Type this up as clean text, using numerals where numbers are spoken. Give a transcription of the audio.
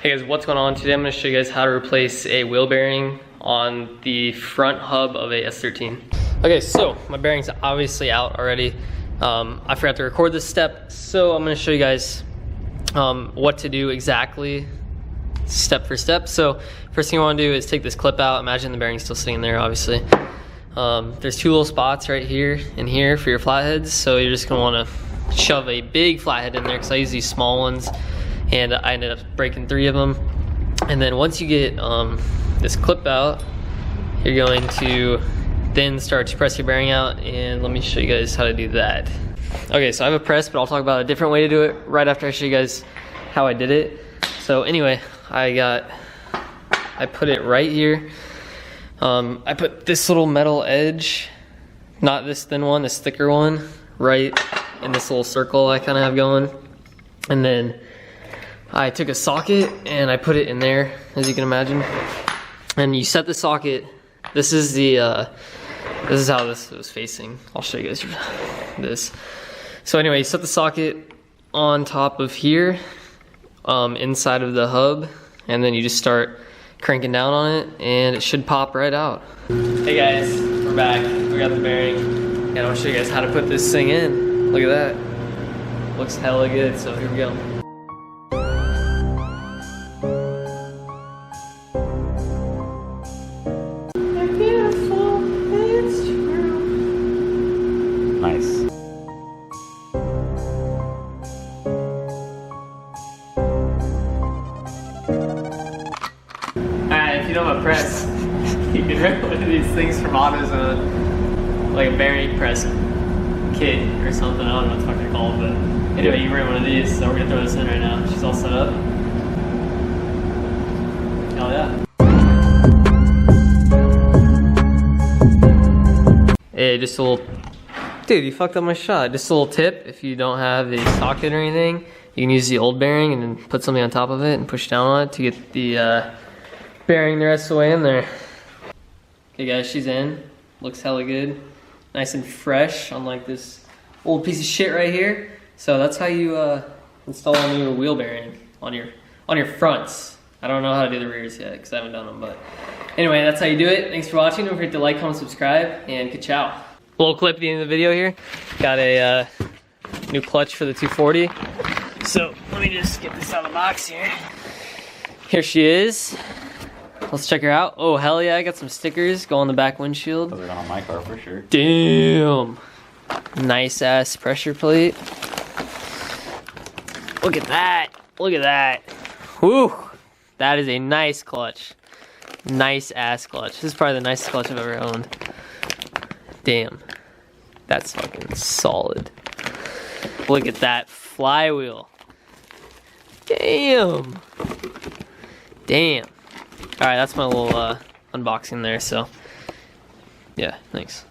Hey guys, what's going on? Today I'm going to show you guys how to replace a wheel bearing on the front hub of a S13. Okay, so my bearing's obviously out already. I forgot to record this step, so I'm going to show you guys what to do exactly step for step. So first thing you want to do is take this clip out. Imagine the bearing's still sitting there, obviously. There's two little spots right here and here for your flatheads, so you're just going to want to shove a big flathead in there because I use these small ones. And I ended up breaking 3 of them. And then once you get this clip out, you're going to then start to press your bearing out, and let me show you guys how to do that. Okay, so I have a press, but I'll talk about a different way to do it right after I show you guys how I did it. So anyway, I put it right here. I put this little metal edge, not this thin one, this thicker one, right in this little circle I kind of have going. And then I took a socket and I put it in there, as you can imagine. And you set the socket. This is the this is how this was facing. I'll show you guys this. So anyway, you set the socket on top of here, inside of the hub, and then you just start cranking down on it, and it should pop right out. Hey guys, we're back. We got the bearing, and I'll show you guys how to put this thing in. Look at that. Looks hella good. So here we go. Nice. Alright, if you don't have a press, you can rent one of these things from AutoZone, like a bearing press kit or something. I don't know what the fuck they're called, but anyway, you can rent one of these. So we're gonna throw this in right now. She's all set up. Hell yeah. Hey, just a little. Dude, you fucked up my shot. Just a little tip, if you don't have a socket or anything, you can use the old bearing and then put something on top of it and push down on it to get the bearing the rest of the way in there. Okay guys, she's in. Looks hella good. Nice and fresh, unlike this old piece of shit right here. So that's how you install a new wheel bearing on your fronts. I don't know how to do the rears yet because I haven't done them, but anyway, that's how you do it. Thanks for watching. Don't forget to like, comment, subscribe, and ka-chow. Little clip at the end of the video here. Got a new clutch for the 240. So let me just get this out of the box here. Here she is. Let's check her out. Oh hell yeah, I got some stickers go on the back windshield. Those are on my car for sure. Damn. Nice ass pressure plate. Look at that. Look at that. Woo. That is a nice clutch. Nice ass clutch. This is probably the nicest clutch I've ever owned. Damn, that's fucking solid. Look at that flywheel. Damn. Damn. All right, that's my little unboxing there, so yeah, thanks.